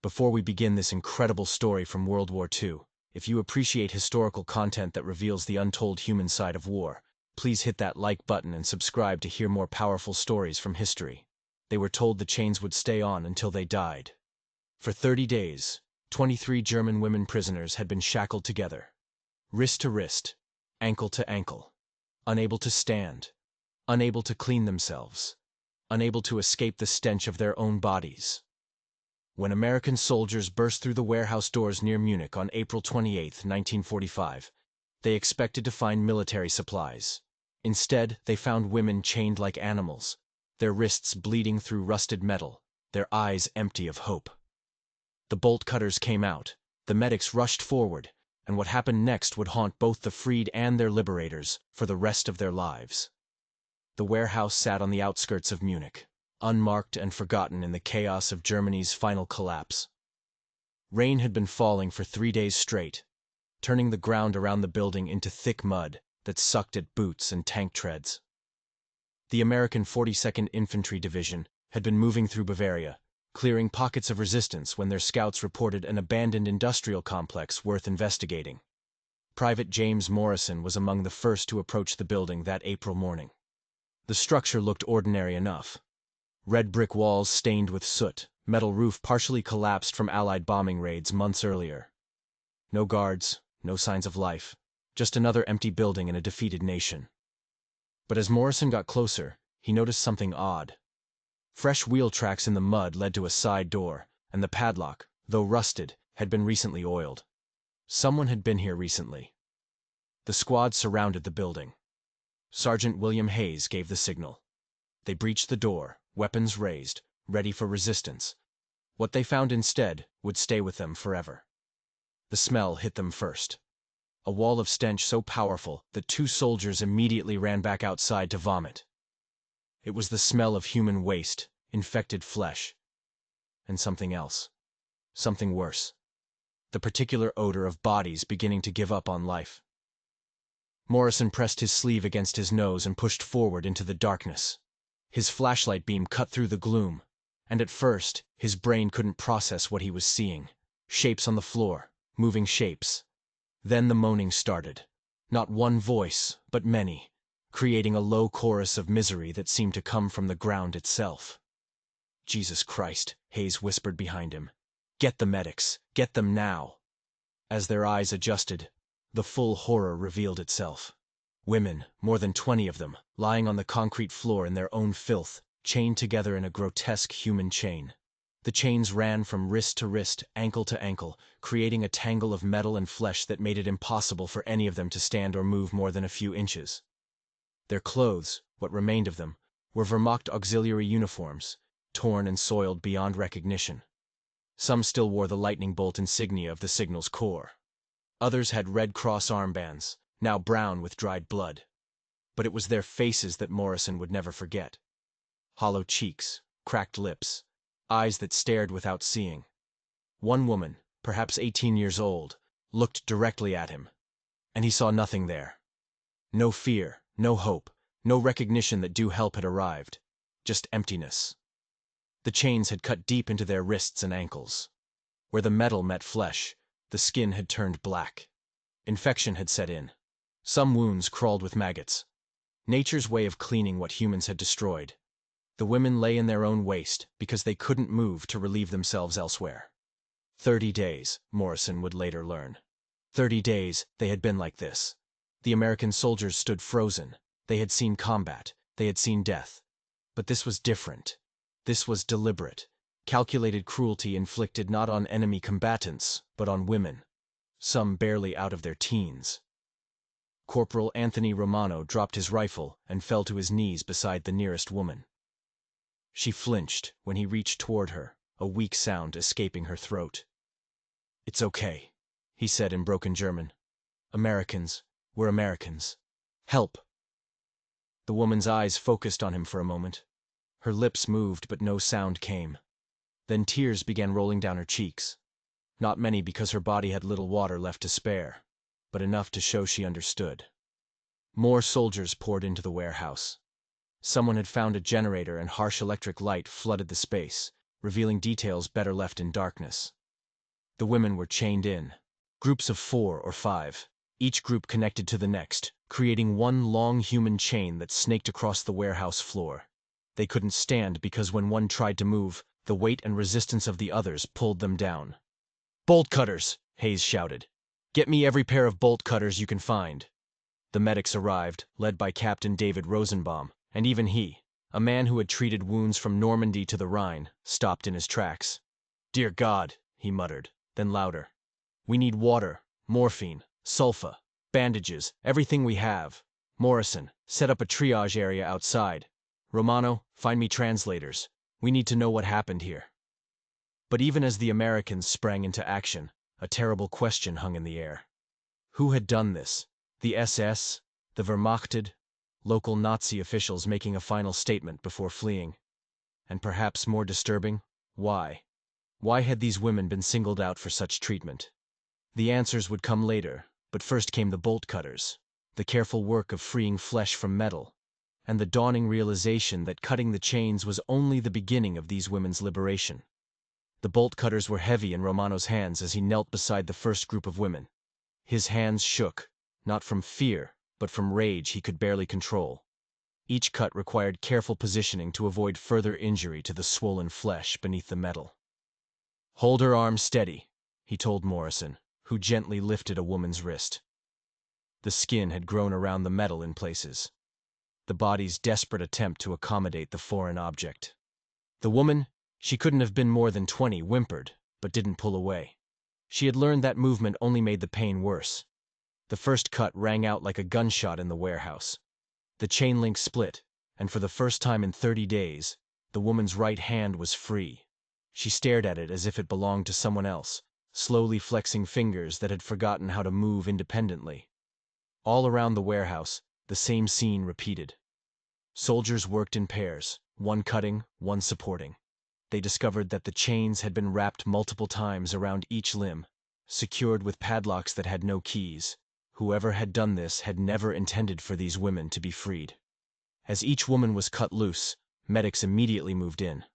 Before we begin this incredible story from World War II, if you appreciate historical content that reveals the untold human side of war, please hit that like button and subscribe to hear more powerful stories from history. They were told the chains would stay on until they died. For 30 days, 23 German women prisoners had been shackled together, wrist to wrist, ankle to ankle, unable to stand, unable to clean themselves, unable to escape the stench of their own bodies. When American soldiers burst through the warehouse doors near Munich on April 28, 1945, they expected to find military supplies. Instead, they found women chained like animals, their wrists bleeding through rusted metal, their eyes empty of hope. The bolt cutters came out, the medics rushed forward, and what happened next would haunt both the freed and their liberators for the rest of their lives. The warehouse sat on the outskirts of Munich, unmarked and forgotten in the chaos of Germany's final collapse. Rain had been falling for 3 days straight, turning the ground around the building into thick mud that sucked at boots and tank treads. The American 42nd Infantry Division had been moving through Bavaria, clearing pockets of resistance when their scouts reported an abandoned industrial complex worth investigating. Private James Morrison was among the first to approach the building that April morning. The structure looked ordinary enough. Red brick walls stained with soot, metal roof partially collapsed from Allied bombing raids months earlier. No guards, no signs of life, just another empty building in a defeated nation. But as Morrison got closer, he noticed something odd. Fresh wheel tracks in the mud led to a side door, and the padlock, though rusted, had been recently oiled. Someone had been here recently. The squad surrounded the building. Sergeant William Hayes gave the signal. They breached the door, weapons raised, ready for resistance. What they found instead would stay with them forever. The smell hit them first. A wall of stench so powerful that 2 soldiers immediately ran back outside to vomit. It was the smell of human waste, infected flesh, and something else. Something worse. The particular odor of bodies beginning to give up on life. Morrison pressed his sleeve against his nose and pushed forward into the darkness. His flashlight beam cut through the gloom, and at first, his brain couldn't process what he was seeing. Shapes on the floor, moving shapes. Then the moaning started. Not one voice, but many, creating a low chorus of misery that seemed to come from the ground itself. "Jesus Christ," Hayes whispered behind him. "Get the medics. Get them now." As their eyes adjusted, the full horror revealed itself. Women, more than 20 of them, lying on the concrete floor in their own filth, chained together in a grotesque human chain. The chains ran from wrist to wrist, ankle to ankle, creating a tangle of metal and flesh that made it impossible for any of them to stand or move more than a few inches. Their clothes, what remained of them, were Wehrmacht auxiliary uniforms, torn and soiled beyond recognition. Some still wore the lightning bolt insignia of the Signals Corps. Others had Red Cross armbands, now brown with dried blood. But it was their faces that Morrison would never forget. Hollow cheeks, cracked lips, eyes that stared without seeing. One woman, perhaps 18 years old, looked directly at him, and he saw nothing there. No fear, no hope, no recognition that due help had arrived, just emptiness. The chains had cut deep into their wrists and ankles. Where the metal met flesh, the skin had turned black. Infection had set in. Some wounds crawled with maggots. Nature's way of cleaning what humans had destroyed. The women lay in their own waste because they couldn't move to relieve themselves elsewhere. 30 days, Morrison would later learn. 30 days they had been like this. The American soldiers stood frozen. They had seen combat. They had seen death. But this was different. This was deliberate, calculated cruelty inflicted not on enemy combatants, but on women, some barely out of their teens. Corporal Anthony Romano dropped his rifle and fell to his knees beside the nearest woman. She flinched when he reached toward her, a weak sound escaping her throat. "It's okay," he said in broken German. "Americans, we're Americans. Help!" The woman's eyes focused on him for a moment. Her lips moved, but no sound came. Then tears began rolling down her cheeks. Not many because her body had little water left to spare, but enough to show she understood. More soldiers poured into the warehouse. Someone had found a generator and harsh electric light flooded the space, revealing details better left in darkness. The women were chained in, groups of 4 or 5, each group connected to the next, creating one long human chain that snaked across the warehouse floor. They couldn't stand because when one tried to move, the weight and resistance of the others pulled them down. "Bolt cutters!" Hayes shouted. "Get me every pair of bolt cutters you can find." The medics arrived, led by Captain David Rosenbaum, and even he, a man who had treated wounds from Normandy to the Rhine, stopped in his tracks. "Dear God," he muttered, then louder. "We need water, morphine, sulfa, bandages, everything we have. Morrison, set up a triage area outside. Romano, find me translators. We need to know what happened here." But even as the Americans sprang into action, a terrible question hung in the air. Who had done this? The SS? The Wehrmachted? Local Nazi officials making a final statement before fleeing? And perhaps more disturbing, why? Why had these women been singled out for such treatment? The answers would come later, but first came the bolt cutters, the careful work of freeing flesh from metal, and the dawning realization that cutting the chains was only the beginning of these women's liberation. The bolt cutters were heavy in Romano's hands as he knelt beside the first group of women. His hands shook, not from fear, but from rage he could barely control. Each cut required careful positioning to avoid further injury to the swollen flesh beneath the metal. "Hold her arm steady," he told Morrison, who gently lifted a woman's wrist. The skin had grown around the metal in places. The body's desperate attempt to accommodate the foreign object. The woman, she couldn't have been more than 20, whimpered, but didn't pull away. She had learned that movement only made the pain worse. The first cut rang out like a gunshot in the warehouse. The chain link split, and for the first time in 30 days, the woman's right hand was free. She stared at it as if it belonged to someone else, slowly flexing fingers that had forgotten how to move independently. All around the warehouse, the same scene repeated. Soldiers worked in pairs, one cutting, one supporting. They discovered that the chains had been wrapped multiple times around each limb, secured with padlocks that had no keys. Whoever had done this had never intended for these women to be freed. As each woman was cut loose, medics immediately moved in.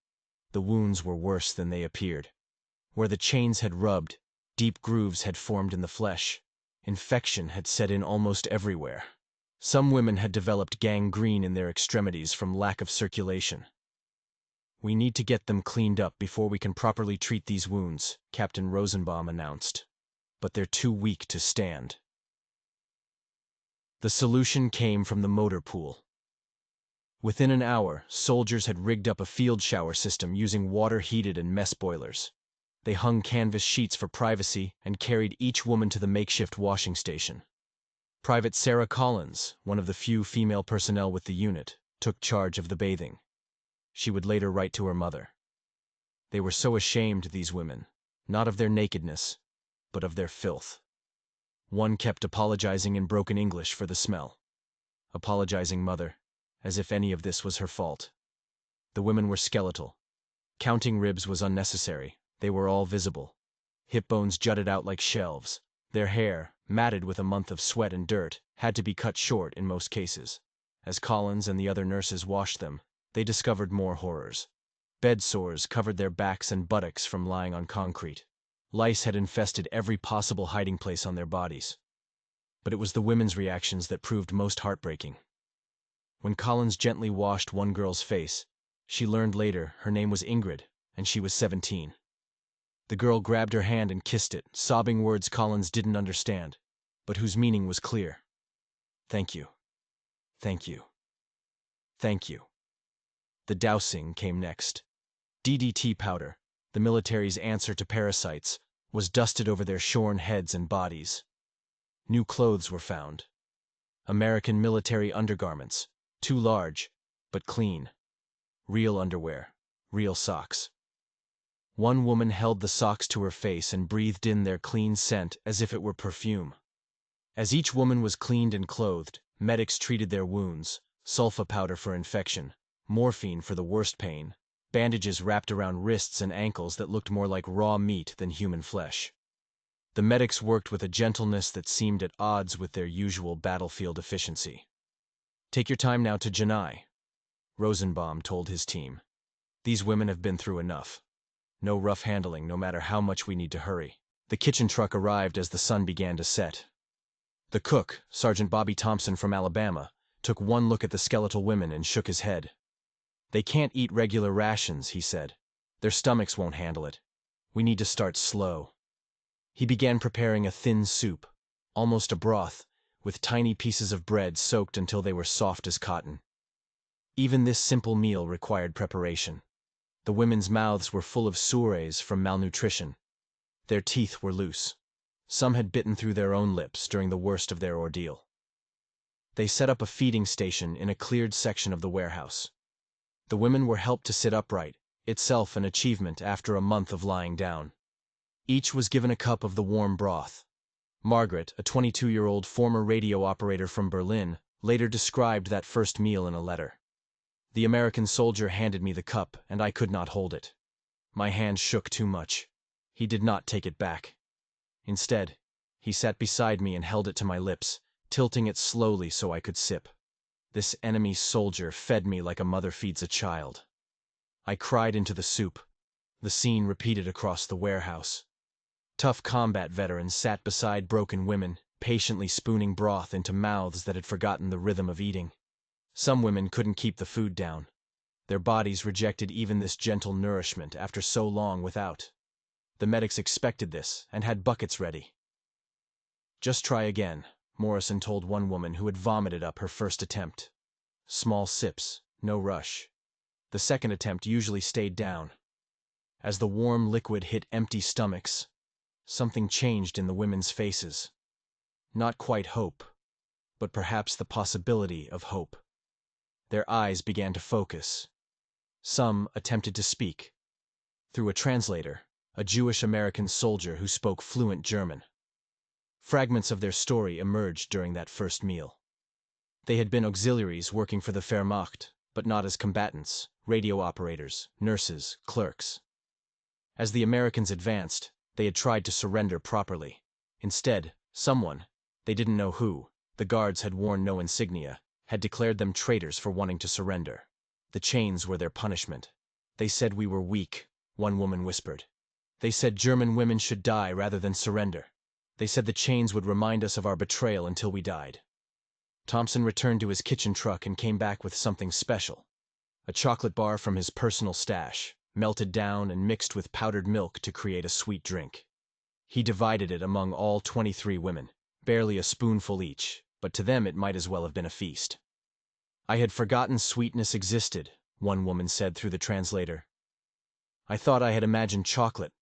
The wounds were worse than they appeared. Where the chains had rubbed, deep grooves had formed in the flesh. Infection had set in almost everywhere. Some women had developed gangrene in their extremities from lack of circulation. "We need to get them cleaned up before we can properly treat these wounds," Captain Rosenbaum announced. "But they're too weak to stand." The solution came from the motor pool. Within an hour, soldiers had rigged up a field shower system using water-heated and mess boilers. They hung canvas sheets for privacy and carried each woman to the makeshift washing station. Private Sarah Collins, one of the few female personnel with the unit, took charge of the bathing. She would later write to her mother. They were so ashamed, these women, not of their nakedness, but of their filth. One kept apologizing in broken English for the smell. "Apologizing, mother," as if any of this was her fault. The women were skeletal. Counting ribs was unnecessary. They were all visible. Hip bones jutted out like shelves. Their hair, matted with a month of sweat and dirt, had to be cut short in most cases. As Collins and the other nurses washed them, they discovered more horrors. Bed sores covered their backs and buttocks from lying on concrete. Lice had infested every possible hiding place on their bodies. But it was the women's reactions that proved most heartbreaking. When Collins gently washed one girl's face, she learned later her name was Ingrid, and she was 17. The girl grabbed her hand and kissed it, sobbing words Collins didn't understand, but whose meaning was clear. "Thank you. Thank you. Thank you." The dousing came next. DDT powder, the military's answer to parasites, was dusted over their shorn heads and bodies. New clothes were found. American military undergarments, too large, but clean. Real underwear, real socks. One woman held the socks to her face and breathed in their clean scent as if it were perfume. As each woman was cleaned and clothed, medics treated their wounds, sulfa powder for infection, morphine for the worst pain, bandages wrapped around wrists and ankles that looked more like raw meat than human flesh. The medics worked with a gentleness that seemed at odds with their usual battlefield efficiency. "Take your time now to Janai," Rosenbaum told his team. "These women have been through enough. No rough handling, no matter how much we need to hurry. The kitchen truck arrived as the sun began to set. The cook, Sergeant Bobby Thompson from Alabama, took one look at the skeletal women and shook his head. "They can't eat regular rations," he said. "Their stomachs won't handle it. We need to start slow." He began preparing a thin soup, almost a broth, with tiny pieces of bread soaked until they were soft as cotton. Even this simple meal required preparation. The women's mouths were full of sores from malnutrition. Their teeth were loose. Some had bitten through their own lips during the worst of their ordeal. They set up a feeding station in a cleared section of the warehouse. The women were helped to sit upright, itself an achievement after a month of lying down. Each was given a cup of the warm broth. Margaret, a 22-year-old former radio operator from Berlin, later described that first meal in a letter. "The American soldier handed me the cup, and I could not hold it. My hand shook too much. He did not take it back. Instead, he sat beside me and held it to my lips, tilting it slowly so I could sip. This enemy soldier fed me like a mother feeds a child." I cried into the soup. The scene repeated across the warehouse. Tough combat veterans sat beside broken women, patiently spooning broth into mouths that had forgotten the rhythm of eating. Some women couldn't keep the food down. Their bodies rejected even this gentle nourishment after so long without. The medics expected this and had buckets ready. "Just try again," Morrison told one woman who had vomited up her first attempt. "Small sips, no rush." The second attempt usually stayed down. As the warm liquid hit empty stomachs, something changed in the women's faces. Not quite hope, but perhaps the possibility of hope. Their eyes began to focus. Some attempted to speak. Through a translator, a Jewish-American soldier who spoke fluent German. Fragments of their story emerged during that first meal. They had been auxiliaries working for the Wehrmacht, but not as combatants, radio operators, nurses, clerks. As the Americans advanced, they had tried to surrender properly. Instead, someone, they didn't know who, the guards had worn no insignia, had declared them traitors for wanting to surrender. The chains were their punishment. "They said we were weak," one woman whispered. "They said German women should die rather than surrender. They said the chains would remind us of our betrayal until we died." Thompson returned to his kitchen truck and came back with something special. A chocolate bar from his personal stash, melted down and mixed with powdered milk to create a sweet drink. He divided it among all 23 women, barely a spoonful each, but to them it might as well have been a feast. "I had forgotten sweetness existed," one woman said through the translator. "I thought I had imagined chocolate,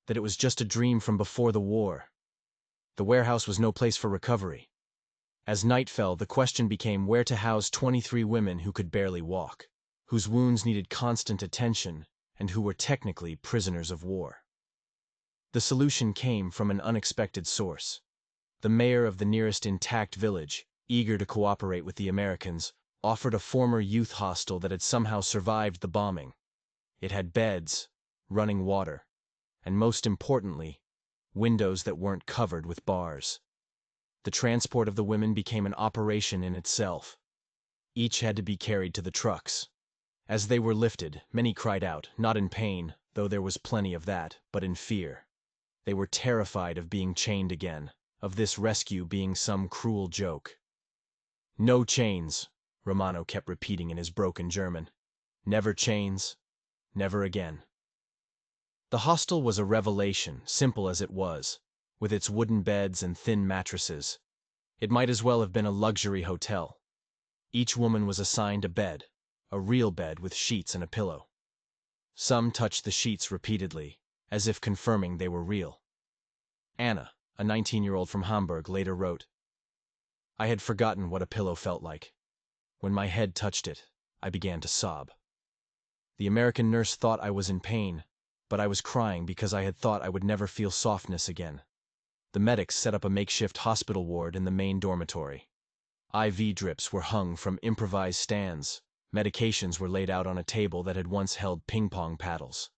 that it was just a dream from before the war." The warehouse was no place for recovery. As night fell, the question became where to house 23 women who could barely walk, whose wounds needed constant attention, and who were technically prisoners of war. The solution came from an unexpected source. The mayor of the nearest intact village, eager to cooperate with the Americans, offered a former youth hostel that had somehow survived the bombing. It had beds, running water, and most importantly, windows that weren't covered with bars. The transport of the women became an operation in itself. Each had to be carried to the trucks. As they were lifted, many cried out, not in pain, though there was plenty of that, but in fear. They were terrified of being chained again, of this rescue being some cruel joke. "No chains," Romano kept repeating in his broken German. "Never chains, never again." The hostel was a revelation, simple as it was, with its wooden beds and thin mattresses. It might as well have been a luxury hotel. Each woman was assigned a bed, a real bed with sheets and a pillow. Some touched the sheets repeatedly, as if confirming they were real. Anna, a 19-year-old from Hamburg, later wrote, "I had forgotten what a pillow felt like. When my head touched it, I began to sob. The American nurse thought I was in pain, but I was crying because I had thought I would never feel softness again." The medics set up a makeshift hospital ward in the main dormitory. IV drips were hung from improvised stands. Medications were laid out on a table that had once held ping-pong paddles.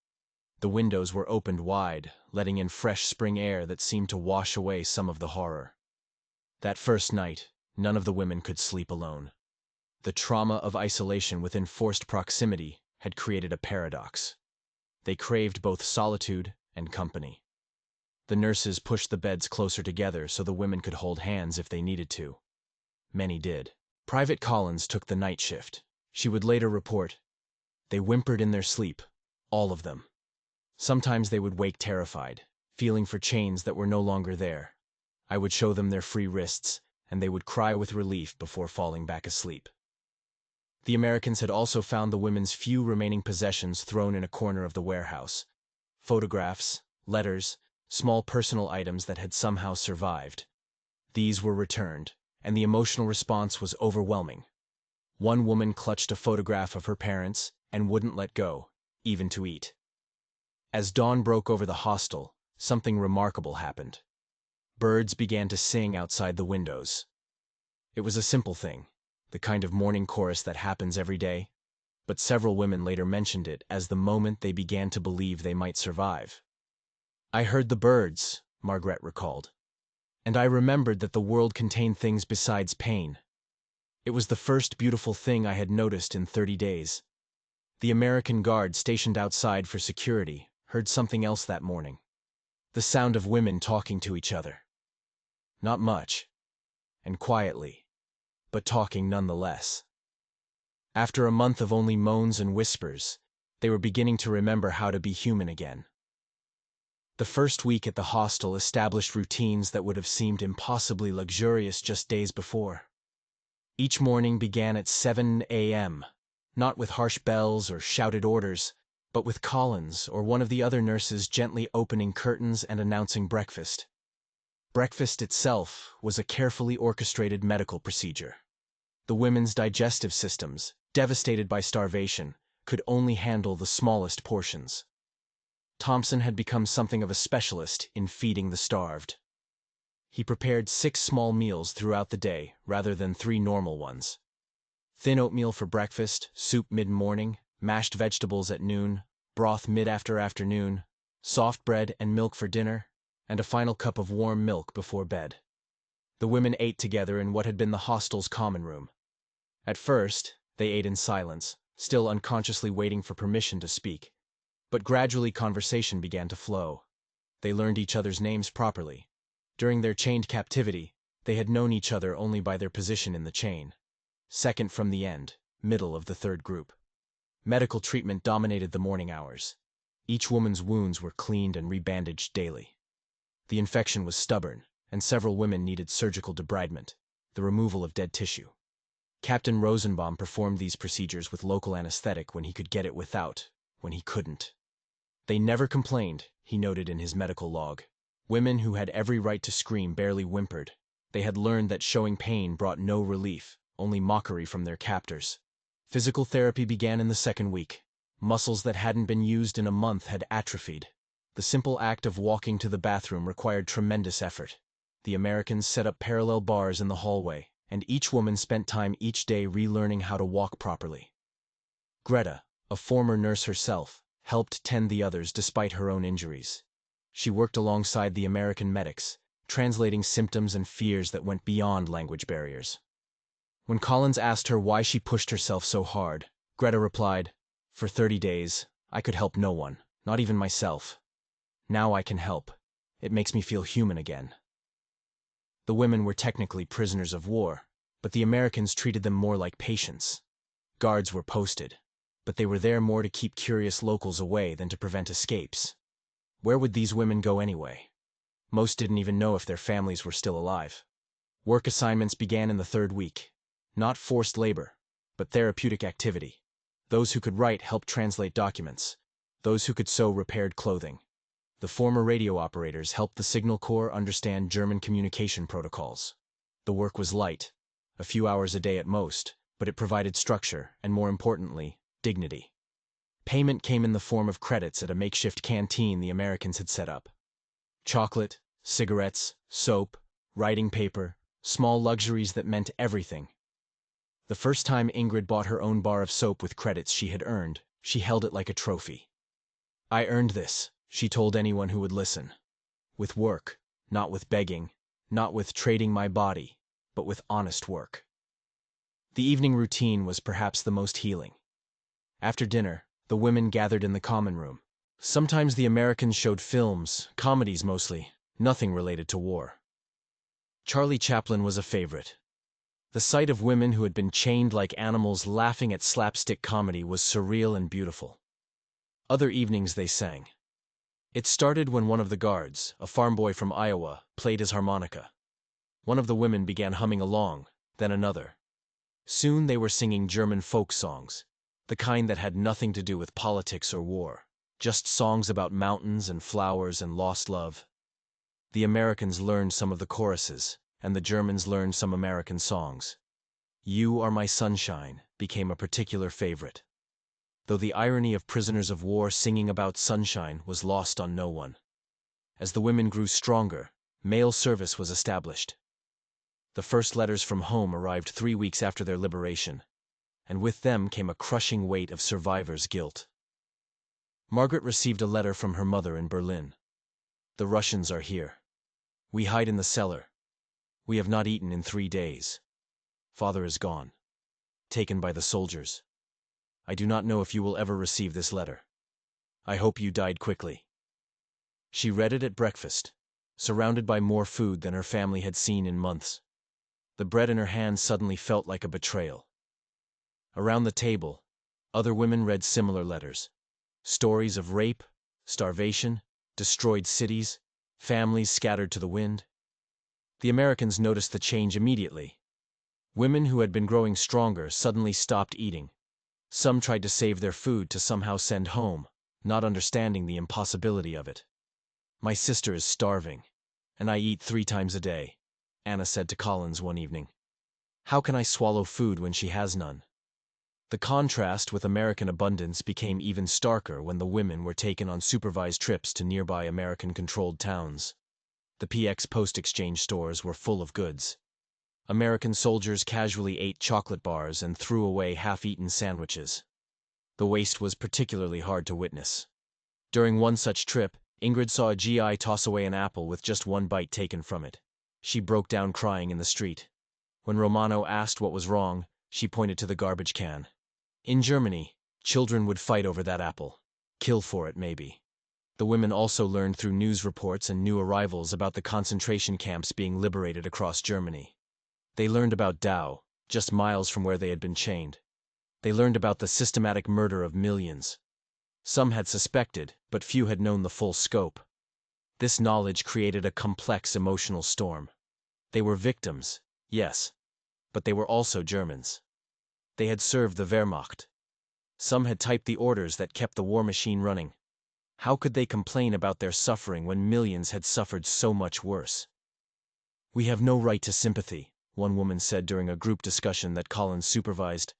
The windows were opened wide, letting in fresh spring air that seemed to wash away some of the horror. That first night, none of the women could sleep alone. The trauma of isolation within forced proximity had created a paradox. They craved both solitude and company. The nurses pushed the beds closer together so the women could hold hands if they needed to. Many did. Private Collins took the night shift. She would later report, "They whimpered in their sleep, all of them. Sometimes they would wake terrified, feeling for chains that were no longer there. I would show them their free wrists, and they would cry with relief before falling back asleep." The Americans had also found the women's few remaining possessions thrown in a corner of the warehouse. Photographs, letters, small personal items that had somehow survived. These were returned, and the emotional response was overwhelming. One woman clutched a photograph of her parents and wouldn't let go, even to eat. As dawn broke over the hostel, something remarkable happened. Birds began to sing outside the windows. It was a simple thing, the kind of morning chorus that happens every day, but several women later mentioned it as the moment they began to believe they might survive. "I heard the birds," Margaret recalled, "and I remembered that the world contained things besides pain. It was the first beautiful thing I had noticed in 30 days. The American guard stationed outside for security heard something else that morning. The sound of women talking to each other. Not much, and quietly, but talking nonetheless. After a month of only moans and whispers, they were beginning to remember how to be human again." The first week at the hostel established routines that would have seemed impossibly luxurious just days before. Each morning began at 7 a.m., not with harsh bells or shouted orders, but with Collins or one of the other nurses gently opening curtains and announcing breakfast. Breakfast itself was a carefully orchestrated medical procedure. The women's digestive systems, devastated by starvation, could only handle the smallest portions. Thompson had become something of a specialist in feeding the starved. He prepared 6 small meals throughout the day rather than 3 normal ones. Thin oatmeal for breakfast, soup mid-morning, mashed vegetables at noon, broth mid-afternoon, soft bread and milk for dinner, and a final cup of warm milk before bed. The women ate together in what had been the hostel's common room. At first, they ate in silence, still unconsciously waiting for permission to speak. But gradually conversation began to flow. They learned each other's names properly. During their chained captivity, they had known each other only by their position in the chain. Second from the end, middle of the third group. Medical treatment dominated the morning hours. Each woman's wounds were cleaned and rebandaged daily. The infection was stubborn, and several women needed surgical debridement, the removal of dead tissue. Captain Rosenbaum performed these procedures with local anesthetic when he could get it without, when he couldn't. They never complained, he noted in his medical log. Women who had every right to scream barely whimpered. They had learned that showing pain brought no relief, only mockery from their captors. Physical therapy began in the second week. Muscles that hadn't been used in a month had atrophied. The simple act of walking to the bathroom required tremendous effort. The Americans set up parallel bars in the hallway, and each woman spent time each day relearning how to walk properly. Greta, a former nurse herself, helped tend the others despite her own injuries. She worked alongside the American medics, translating symptoms and fears that went beyond language barriers. When Collins asked her why she pushed herself so hard, Greta replied, "For 30 days, I could help no one, not even myself. Now I can help. It makes me feel human again." The women were technically prisoners of war, but the Americans treated them more like patients. Guards were posted, but they were there more to keep curious locals away than to prevent escapes. Where would these women go anyway? Most didn't even know if their families were still alive. Work assignments began in the third week. Not forced labor, but therapeutic activity. Those who could write helped translate documents. Those who could sew repaired clothing. The former radio operators helped the Signal Corps understand German communication protocols. The work was light, a few hours a day at most, but it provided structure and, more importantly, dignity. Payment came in the form of credits at a makeshift canteen the Americans had set up. Chocolate, cigarettes, soap, writing paper, small luxuries that meant everything. The first time Ingrid bought her own bar of soap with credits she had earned, she held it like a trophy. "I earned this," she told anyone who would listen. "With work, not with begging, not with trading my body, but with honest work." The evening routine was perhaps the most healing. After dinner, the women gathered in the common room. Sometimes the Americans showed films, comedies mostly, nothing related to war. Charlie Chaplin was a favorite. The sight of women who had been chained like animals laughing at slapstick comedy was surreal and beautiful. Other evenings they sang. It started when one of the guards, a farm boy from Iowa, played his harmonica. One of the women began humming along, then another. Soon they were singing German folk songs, the kind that had nothing to do with politics or war, just songs about mountains and flowers and lost love. The Americans learned some of the choruses, and the Germans learned some American songs. "You Are My Sunshine" became a particular favorite, though the irony of prisoners of war singing about sunshine was lost on no one. As the women grew stronger, mail service was established. The first letters from home arrived 3 weeks after their liberation, and with them came a crushing weight of survivor's guilt. Margaret received a letter from her mother in Berlin. "The Russians are here. We hide in the cellar. We have not eaten in 3 days. Father is gone. Taken by the soldiers. I do not know if you will ever receive this letter. I hope you died quickly." She read it at breakfast, surrounded by more food than her family had seen in months. The bread in her hand suddenly felt like a betrayal. Around the table, other women read similar letters. Stories of rape, starvation, destroyed cities, families scattered to the wind. The Americans noticed the change immediately. Women who had been growing stronger suddenly stopped eating. Some tried to save their food to somehow send home, not understanding the impossibility of it. "My sister is starving, and I eat 3 times a day," Anna said to Collins one evening. "How can I swallow food when she has none?" The contrast with American abundance became even starker when the women were taken on supervised trips to nearby American-controlled towns. The PX post-exchange stores were full of goods. American soldiers casually ate chocolate bars and threw away half-eaten sandwiches. The waste was particularly hard to witness. During one such trip, Ingrid saw a GI toss away an apple with just 1 bite taken from it. She broke down crying in the street. When Romano asked what was wrong, she pointed to the garbage can. In Germany, children would fight over that apple. Kill for it, maybe. The women also learned through news reports and new arrivals about the concentration camps being liberated across Germany. They learned about Dau, just miles from where they had been chained. They learned about the systematic murder of millions. Some had suspected, but few had known the full scope. This knowledge created a complex emotional storm. They were victims, yes, but they were also Germans. They had served the Wehrmacht. Some had typed the orders that kept the war machine running. How could they complain about their suffering when millions had suffered so much worse? "We have no right to sympathy," one woman said during a group discussion that Collins supervised.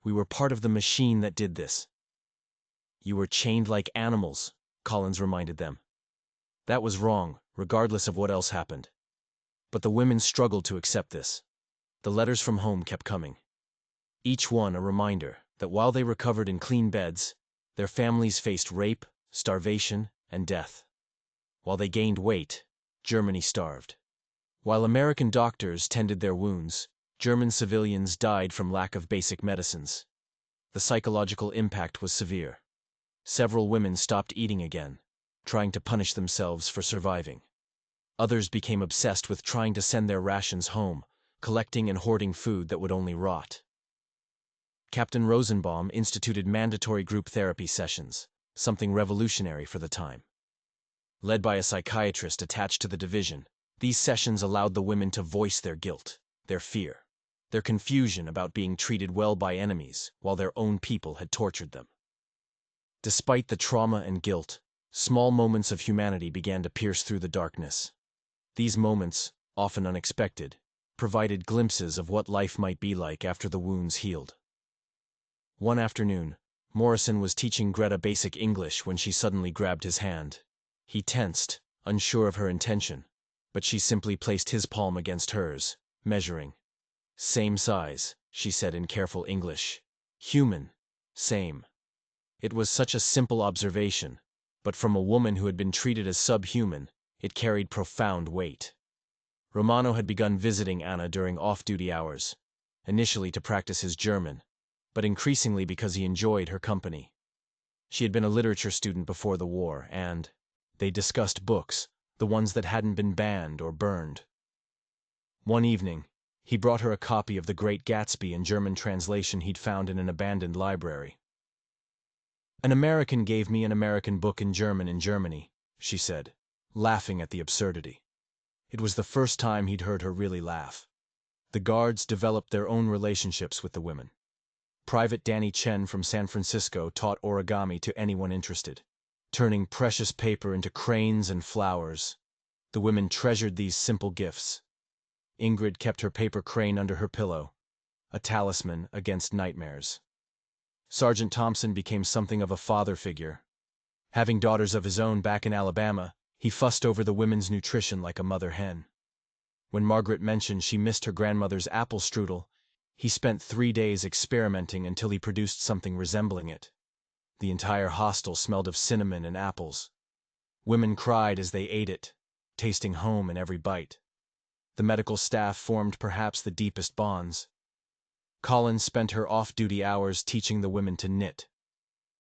"We were part of the machine that did this." "You were chained like animals," Collins reminded them. That was wrong, regardless of what else happened. But the women struggled to accept this. The letters from home kept coming. Each one a reminder that while they recovered in clean beds, their families faced rape, starvation, and death. While they gained weight, Germany starved. While American doctors tended their wounds, German civilians died from lack of basic medicines. The psychological impact was severe. Several women stopped eating again, trying to punish themselves for surviving. Others became obsessed with trying to send their rations home, collecting and hoarding food that would only rot. Captain Rosenbaum instituted mandatory group therapy sessions, something revolutionary for the time. Led by a psychiatrist attached to the division, these sessions allowed the women to voice their guilt, their fear, their confusion about being treated well by enemies while their own people had tortured them. Despite the trauma and guilt, small moments of humanity began to pierce through the darkness. These moments, often unexpected, provided glimpses of what life might be like after the wounds healed. One afternoon, Morrison was teaching Greta basic English when she suddenly grabbed his hand. He tensed, unsure of her intention, but she simply placed his palm against hers, measuring. "Same size," she said in careful English. "Human. Same." It was such a simple observation, but from a woman who had been treated as subhuman, it carried profound weight. Romano had begun visiting Anna during off-duty hours, initially to practice his German, but increasingly because he enjoyed her company. She had been a literature student before the war, and they discussed books, the ones that hadn't been banned or burned. One evening, he brought her a copy of The Great Gatsby in German translation he'd found in an abandoned library. "An American gave me an American book in Germany," she said, laughing at the absurdity. It was the first time he'd heard her really laugh. The guards developed their own relationships with the women. Private Danny Chen from San Francisco taught origami to anyone interested, turning precious paper into cranes and flowers. The women treasured these simple gifts. Ingrid kept her paper crane under her pillow, a talisman against nightmares. Sergeant Thompson became something of a father figure. Having daughters of his own back in Alabama, he fussed over the women's nutrition like a mother hen. When Margaret mentioned she missed her grandmother's apple strudel, he spent 3 days experimenting until he produced something resembling it. The entire hostel smelled of cinnamon and apples. Women cried as they ate it, tasting home in every bite. The medical staff formed perhaps the deepest bonds. Collins spent her off-duty hours teaching the women to knit.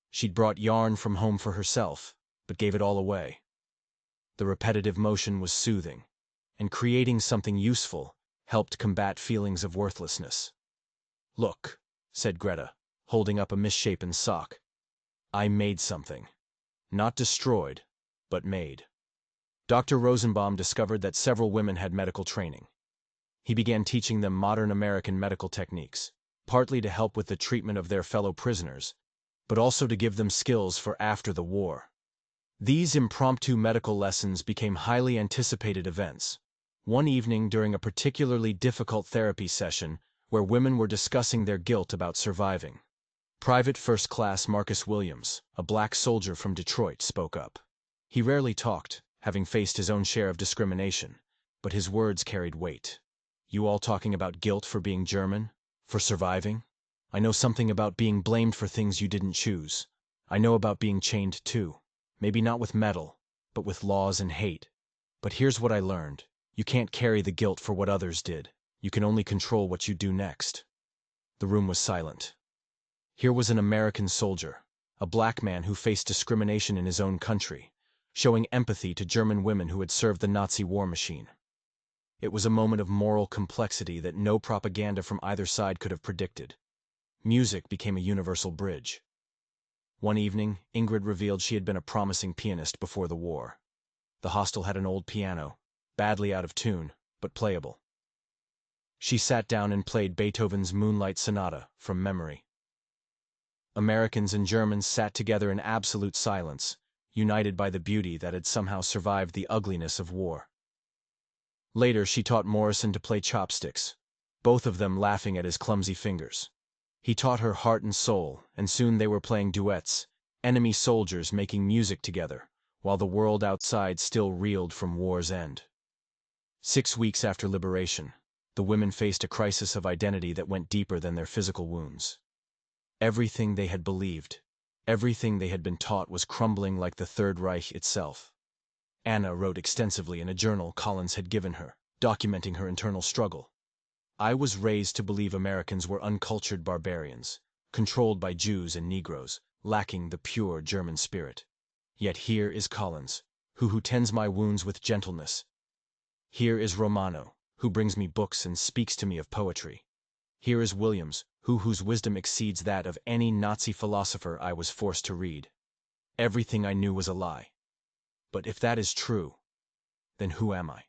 She'd brought yarn from home for herself, but gave it all away. The repetitive motion was soothing, and creating something useful helped combat feelings of worthlessness. "Look," said Greta, holding up a misshapen sock. "I made something. Not destroyed, but made." Dr. Rosenbaum discovered that several women had medical training. He began teaching them modern American medical techniques, partly to help with the treatment of their fellow prisoners, but also to give them skills for after the war. These impromptu medical lessons became highly anticipated events. One evening during a particularly difficult therapy session, where women were discussing their guilt about surviving, Private First Class Marcus Williams, a black soldier from Detroit, spoke up. He rarely talked, having faced his own share of discrimination, but his words carried weight. "You all talking about guilt for being German? For surviving? I know something about being blamed for things you didn't choose. I know about being chained too. Maybe not with metal, but with laws and hate. But here's what I learned. You can't carry the guilt for what others did. You can only control what you do next." The room was silent. Here was an American soldier, a black man who faced discrimination in his own country, showing empathy to German women who had served the Nazi war machine. It was a moment of moral complexity that no propaganda from either side could have predicted. Music became a universal bridge. One evening, Ingrid revealed she had been a promising pianist before the war. The hostel had an old piano, badly out of tune, but playable. She sat down and played Beethoven's Moonlight Sonata from memory. Americans and Germans sat together in absolute silence, united by the beauty that had somehow survived the ugliness of war. Later, she taught Morrison to play chopsticks, both of them laughing at his clumsy fingers. He taught her heart and soul, and soon they were playing duets, enemy soldiers making music together, while the world outside still reeled from war's end. 6 weeks after liberation, the women faced a crisis of identity that went deeper than their physical wounds. Everything they had believed, everything they had been taught was crumbling like the Third Reich itself. Anna wrote extensively in a journal Collins had given her, documenting her internal struggle. "I was raised to believe Americans were uncultured barbarians, controlled by Jews and Negroes, lacking the pure German spirit. Yet here is Collins, who tends my wounds with gentleness. Here is Romano, who brings me books and speaks to me of poetry. Here is Williams, whose wisdom exceeds that of any Nazi philosopher I was forced to read. Everything I knew was a lie. But if that is true, then who am I?"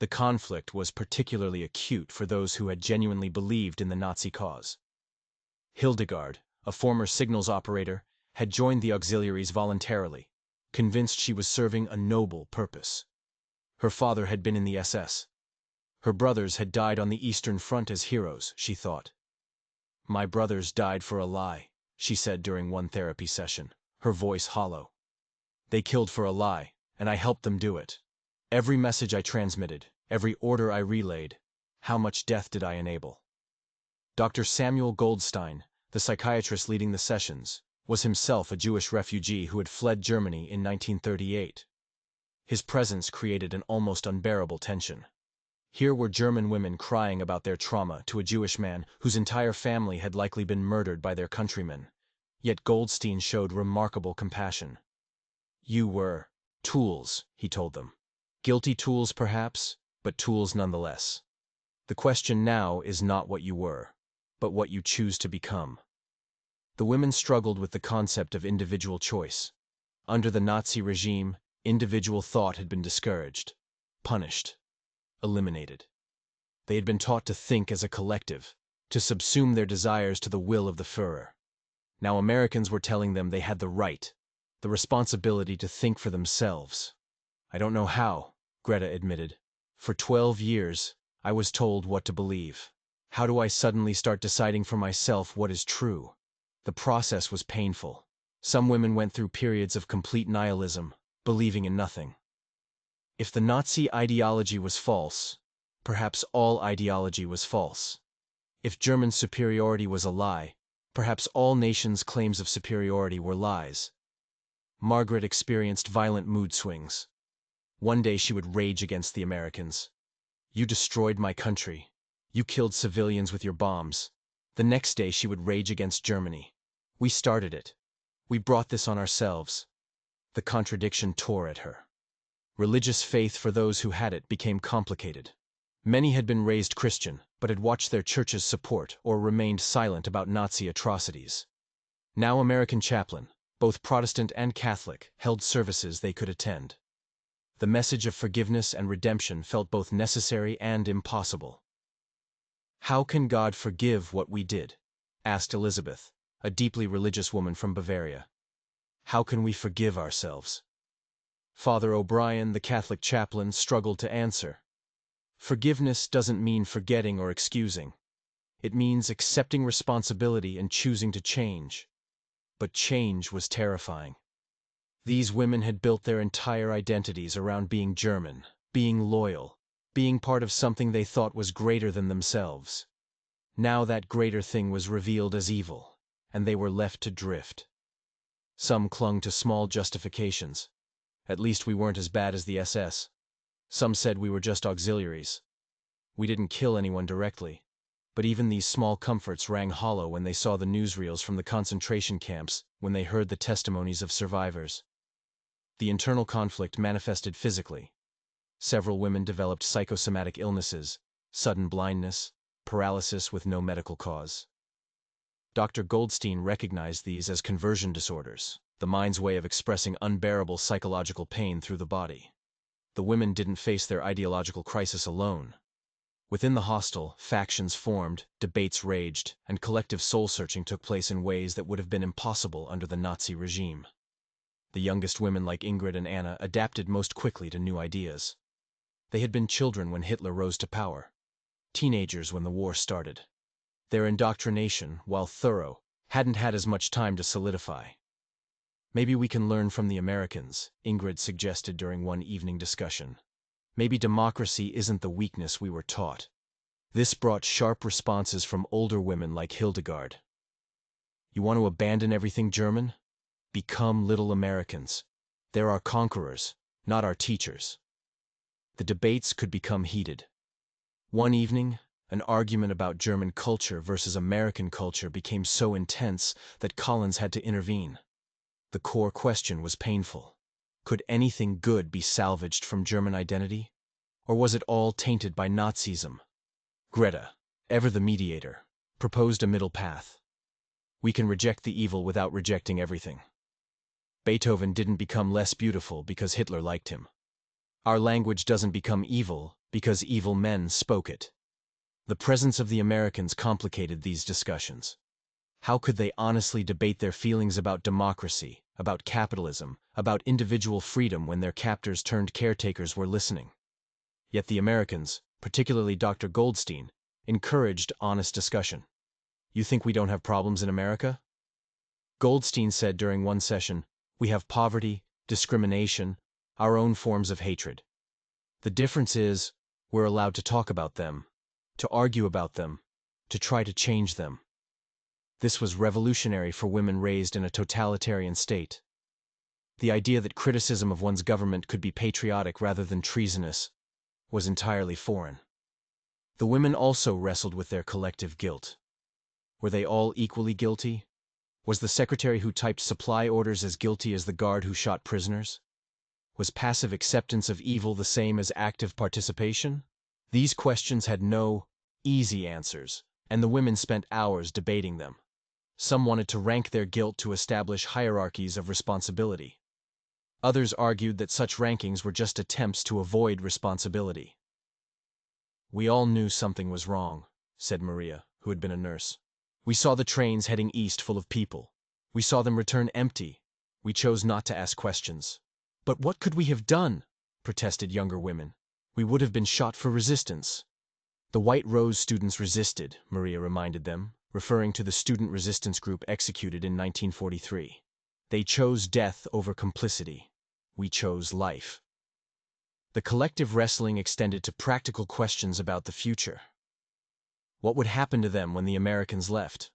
The conflict was particularly acute for those who had genuinely believed in the Nazi cause. Hildegard, a former signals operator, had joined the auxiliaries voluntarily, convinced she was serving a noble purpose. Her father had been in the SS. Her brothers had died on the Eastern Front as heroes, she thought. "My brothers died for a lie," she said during one therapy session, her voice hollow. "They killed for a lie, and I helped them do it. Every message I transmitted, every order I relayed, how much death did I enable?" Dr. Samuel Goldstein, the psychiatrist leading the sessions, was himself a Jewish refugee who had fled Germany in 1938. His presence created an almost unbearable tension. Here were German women crying about their trauma to a Jewish man whose entire family had likely been murdered by their countrymen, Yet Goldstein showed remarkable compassion. You were tools, he told them. Guilty tools, perhaps, but tools nonetheless. The question now is not what you were, but what you choose to become. The women struggled with the concept of individual choice. Under the Nazi regime, individual thought had been discouraged, punished, eliminated. They had been taught to think as a collective, to subsume their desires to the will of the Führer. Now Americans were telling them they had the right, the responsibility to think for themselves. I don't know how, Greta admitted. For 12 years, I was told what to believe. How do I suddenly start deciding for myself what is true? The process was painful. Some women went through periods of complete nihilism, believing in nothing. If the Nazi ideology was false, perhaps all ideology was false. If German superiority was a lie, perhaps all nations' claims of superiority were lies. Margaret experienced violent mood swings. One day she would rage against the Americans. You destroyed my country. You killed civilians with your bombs. The next day she would rage against Germany. We started it. We brought this on ourselves. The contradiction tore at her. Religious faith for those who had it became complicated. Many had been raised Christian, but had watched their churches support or remained silent about Nazi atrocities. Now American chaplain, both Protestant and Catholic, held services they could attend. The message of forgiveness and redemption felt both necessary and impossible. How can God forgive what we did? Asked Elizabeth, a deeply religious woman from Bavaria. How can we forgive ourselves? Father O'Brien, the Catholic chaplain, struggled to answer. Forgiveness doesn't mean forgetting or excusing. It means accepting responsibility and choosing to change. But change was terrifying. These women had built their entire identities around being German, being loyal, being part of something they thought was greater than themselves. Now that greater thing was revealed as evil, and they were left to drift. Some clung to small justifications. At least we weren't as bad as the SS. Some said we were just auxiliaries. We didn't kill anyone directly. But even these small comforts rang hollow when they saw the newsreels from the concentration camps, when they heard the testimonies of survivors. The internal conflict manifested physically. Several women developed psychosomatic illnesses, sudden blindness, paralysis with no medical cause. Dr. Goldstein recognized these as conversion disorders, the mind's way of expressing unbearable psychological pain through the body. The women didn't face their ideological crisis alone. Within the hostel, factions formed, debates raged, and collective soul-searching took place in ways that would have been impossible under the Nazi regime. The youngest women like Ingrid and Anna adapted most quickly to new ideas. They had been children when Hitler rose to power, teenagers when the war started. Their indoctrination, while thorough, hadn't had as much time to solidify. Maybe we can learn from the Americans, Ingrid suggested during one evening discussion. Maybe democracy isn't the weakness we were taught. This brought sharp responses from older women like Hildegard. You want to abandon everything German? Become little Americans. They're our conquerors, not our teachers. The debates could become heated. One evening, an argument about German culture versus American culture became so intense that Collins had to intervene. The core question was painful. Could anything good be salvaged from German identity? Or was it all tainted by Nazism? Greta, ever the mediator, proposed a middle path. We can reject the evil without rejecting everything. Beethoven didn't become less beautiful because Hitler liked him. Our language doesn't become evil because evil men spoke it. The presence of the Americans complicated these discussions. How could they honestly debate their feelings about democracy, about capitalism, about individual freedom when their captors turned caretakers were listening? Yet the Americans, particularly Dr. Goldstein, encouraged honest discussion. You think we don't have problems in America? Goldstein said during one session, we have poverty, discrimination, our own forms of hatred. The difference is, we're allowed to talk about them, to argue about them, to try to change them. This was revolutionary for women raised in a totalitarian state. The idea that criticism of one's government could be patriotic rather than treasonous was entirely foreign. The women also wrestled with their collective guilt. Were they all equally guilty? Was the secretary who typed supply orders as guilty as the guard who shot prisoners? Was passive acceptance of evil the same as active participation? These questions had no easy answers, and the women spent hours debating them. Some wanted to rank their guilt to establish hierarchies of responsibility. Others argued that such rankings were just attempts to avoid responsibility. "We all knew something was wrong," said Maria, who had been a nurse. "We saw the trains heading east full of people. We saw them return empty. We chose not to ask questions." "But what could we have done?" protested younger women. "We would have been shot for resistance." "The White Rose students resisted," Maria reminded them, referring to the student resistance group executed in 1943. "They chose death over complicity. We chose life." The collective wrestling extended to practical questions about the future. What would happen to them when the Americans left?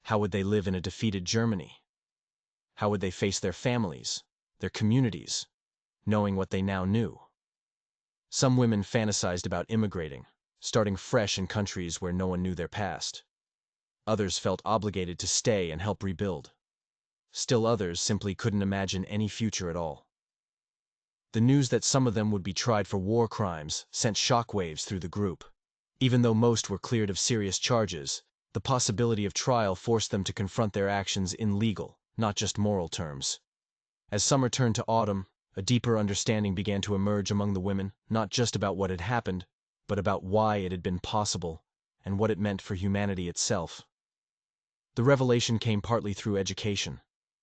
How would they live in a defeated Germany? How would they face their families, their communities, knowing what they now knew? Some women fantasized about immigrating, starting fresh in countries where no one knew their past. Others felt obligated to stay and help rebuild. Still others simply couldn't imagine any future at all. The news that some of them would be tried for war crimes sent shockwaves through the group. Even though most were cleared of serious charges, the possibility of trial forced them to confront their actions in legal, not just moral terms. As summer turned to autumn, a deeper understanding began to emerge among the women, not just about what had happened, but about why it had been possible and what it meant for humanity itself. The revelation came partly through education.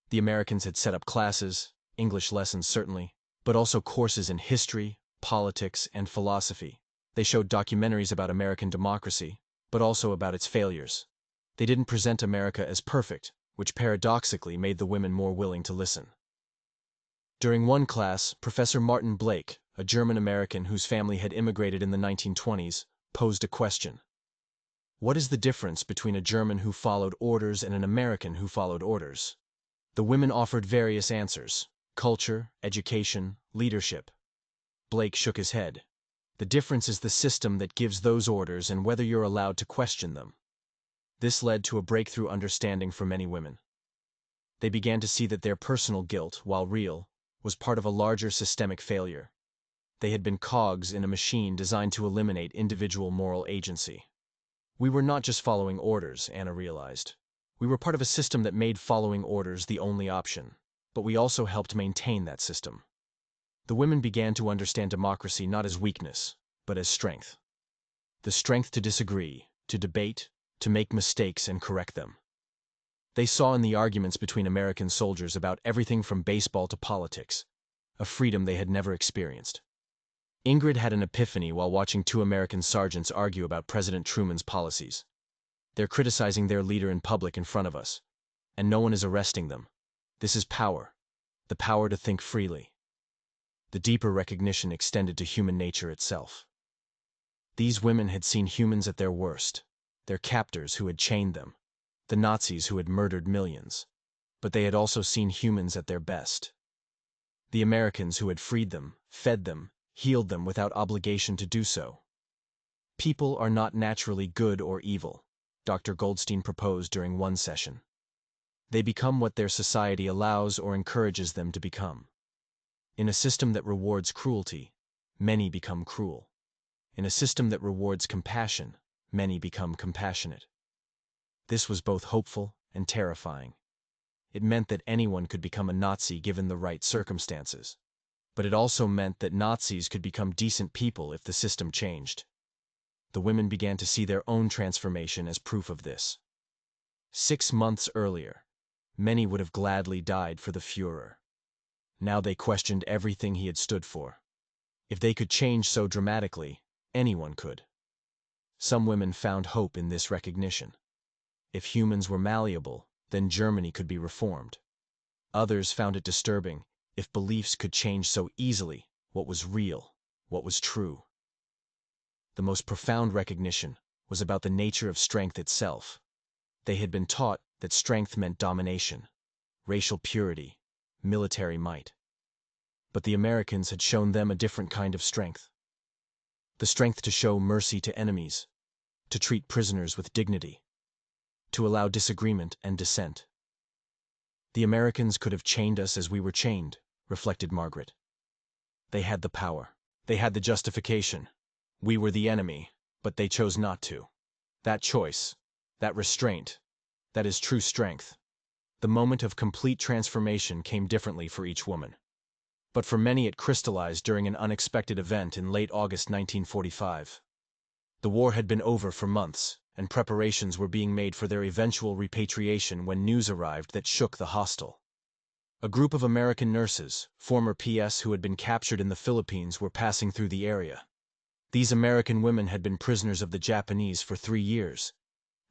The Americans had set up classes, English lessons certainly, but also courses in history, politics, and philosophy. They showed documentaries about American democracy, but also about its failures. They didn't present America as perfect, which paradoxically made the women more willing to listen. During one class, Professor Martin Blake, a German-American whose family had immigrated in the 1920s, posed a question. What is the difference between a German who followed orders and an American who followed orders? The women offered various answers: culture, education, leadership. Blake shook his head. The difference is the system that gives those orders and whether you're allowed to question them. This led to a breakthrough understanding for many women. They began to see that their personal guilt, while real, was part of a larger systemic failure. They had been cogs in a machine designed to eliminate individual moral agency. We were not just following orders, Anna realized. We were part of a system that made following orders the only option, but we also helped maintain that system. The women began to understand democracy not as weakness, but as strength. The strength to disagree, to debate, to make mistakes and correct them. They saw in the arguments between American soldiers about everything from baseball to politics, a freedom they had never experienced. Ingrid had an epiphany while watching two American sergeants argue about President Truman's policies. They're criticizing their leader in public in front of us, and no one is arresting them. This is power, the power to think freely. The deeper recognition extended to human nature itself. These women had seen humans at their worst, their captors who had chained them, the Nazis who had murdered millions, but they had also seen humans at their best. The Americans who had freed them, fed them, healed them without obligation to do so. People are not naturally good or evil, Dr. Goldstein proposed during one session. They become what their society allows or encourages them to become. In a system that rewards cruelty, many become cruel. In a system that rewards compassion, many become compassionate. This was both hopeful and terrifying. It meant that anyone could become a Nazi given the right circumstances. But it also meant that Nazis could become decent people if the system changed. The women began to see their own transformation as proof of this. 6 months earlier, many would have gladly died for the Führer. Now they questioned everything he had stood for. If they could change so dramatically, anyone could. Some women found hope in this recognition. If humans were malleable, then Germany could be reformed. Others found it disturbing. If beliefs could change so easily, what was real, what was true? The most profound recognition was about the nature of strength itself. They had been taught that strength meant domination, racial purity, military might. But the Americans had shown them a different kind of strength. The strength to show mercy to enemies, to treat prisoners with dignity, to allow disagreement and dissent. The Americans could have chained us as we were chained, reflected Margaret. They had the power. They had the justification. We were the enemy, but they chose not to. That choice, that restraint, that is true strength. The moment of complete transformation came differently for each woman. But for many it crystallized during an unexpected event in late August 1945. The war had been over for months, and preparations were being made for their eventual repatriation when news arrived that shook the hostel. A group of American nurses, former PS who had been captured in the Philippines, were passing through the area. These American women had been prisoners of the Japanese for 3 years.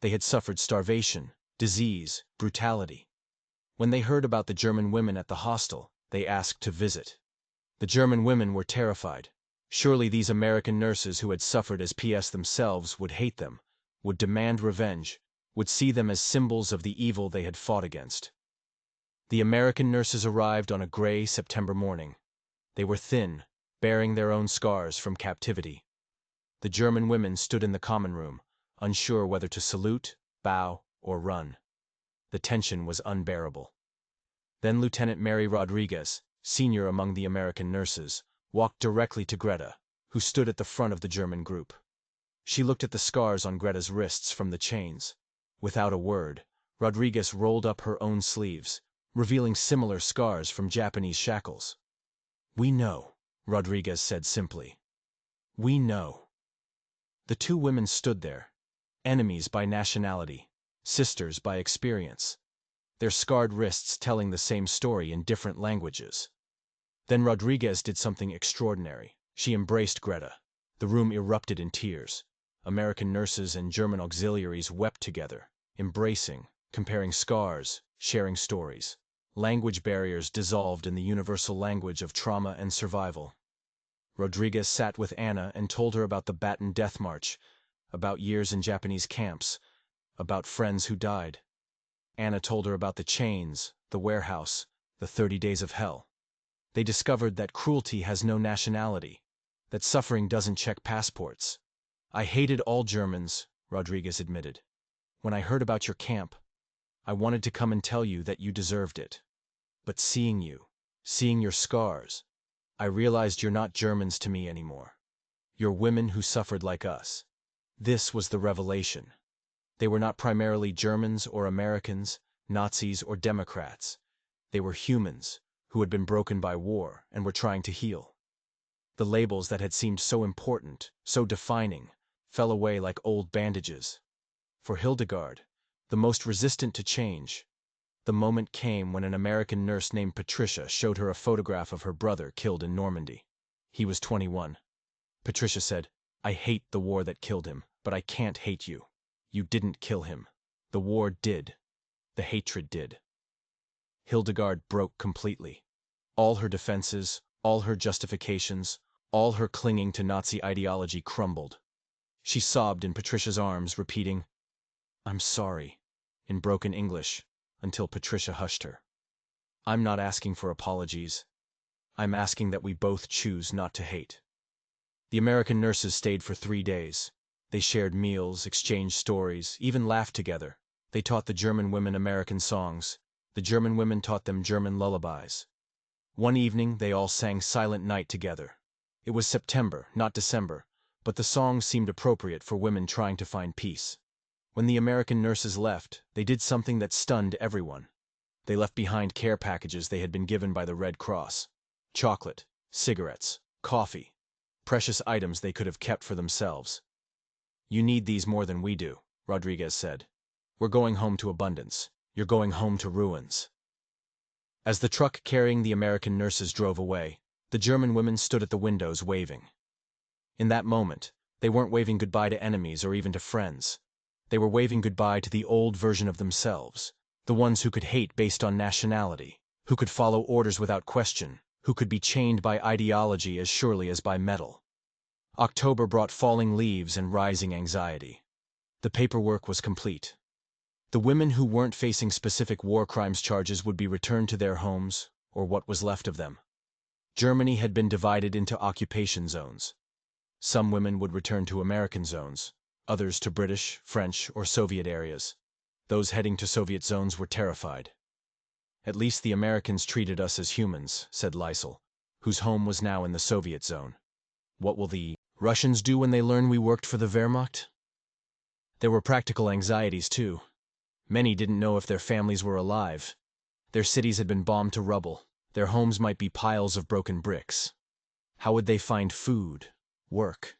They had suffered starvation, disease, brutality. When they heard about the German women at the hostel, they asked to visit. The German women were terrified. Surely these American nurses who had suffered as PS themselves would hate them, would demand revenge, would see them as symbols of the evil they had fought against. The American nurses arrived on a gray September morning. They were thin, bearing their own scars from captivity. The German women stood in the common room, unsure whether to salute, bow, or run. The tension was unbearable. Then Lieutenant Mary Rodriguez, senior among the American nurses, walked directly to Greta, who stood at the front of the German group. She looked at the scars on Greta's wrists from the chains. Without a word, Rodriguez rolled up her own sleeves, revealing similar scars from Japanese shackles. "We know," Rodriguez said simply. "We know." The two women stood there, enemies by nationality, sisters by experience, their scarred wrists telling the same story in different languages. Then Rodriguez did something extraordinary. She embraced Greta. The room erupted in tears. American nurses and German auxiliaries wept together, embracing, comparing scars, sharing stories. Language barriers dissolved in the universal language of trauma and survival. Rodriguez sat with Anna and told her about the Baton Death March, about years in Japanese camps, about friends who died. Anna told her about the chains, the warehouse, the 30 days of hell. They discovered that cruelty has no nationality, that suffering doesn't check passports. "I hated all Germans," Rodriguez admitted. "When I heard about your camp, I wanted to come and tell you that you deserved it. But seeing you, seeing your scars, I realized you're not Germans to me anymore. You're women who suffered like us." This was the revelation. They were not primarily Germans or Americans, Nazis or Democrats. They were humans who had been broken by war and were trying to heal. The labels that had seemed so important, so defining, fell away like old bandages. For Hildegard, the most resistant to change, the moment came when an American nurse named Patricia showed her a photograph of her brother killed in Normandy. He was 21. Patricia said, "I hate the war that killed him, but I can't hate you. You didn't kill him. The war did. The hatred did." Hildegard broke completely. All her defenses, all her justifications, all her clinging to Nazi ideology crumbled. She sobbed in Patricia's arms, repeating, "I'm sorry," in broken English, until Patricia hushed her. "I'm not asking for apologies. I'm asking that we both choose not to hate." The American nurses stayed for 3 days. They shared meals, exchanged stories, even laughed together. They taught the German women American songs. The German women taught them German lullabies. One evening, they all sang Silent Night together. It was September, not December, but the songs seemed appropriate for women trying to find peace. When the American nurses left, they did something that stunned everyone. They left behind care packages they had been given by the Red Cross. Chocolate, cigarettes, coffee, precious items they could have kept for themselves. "You need these more than we do," Rodriguez said. "We're going home to abundance. You're going home to ruins." As the truck carrying the American nurses drove away, the German women stood at the windows waving. In that moment, they weren't waving goodbye to enemies or even to friends. They were waving goodbye to the old version of themselves, the ones who could hate based on nationality, who could follow orders without question, who could be chained by ideology as surely as by metal. October brought falling leaves and rising anxiety. The paperwork was complete. The women who weren't facing specific war crimes charges would be returned to their homes, or what was left of them. Germany had been divided into occupation zones. Some women would return to American zones, others to British, French, or Soviet areas. Those heading to Soviet zones were terrified. At least the Americans treated us as humans, said Lysel, whose home was now in the Soviet zone. What will the Russians do when they learn we worked for the Wehrmacht? There were practical anxieties, too. Many didn't know if their families were alive. Their cities had been bombed to rubble. Their homes might be piles of broken bricks. How would they find food, work?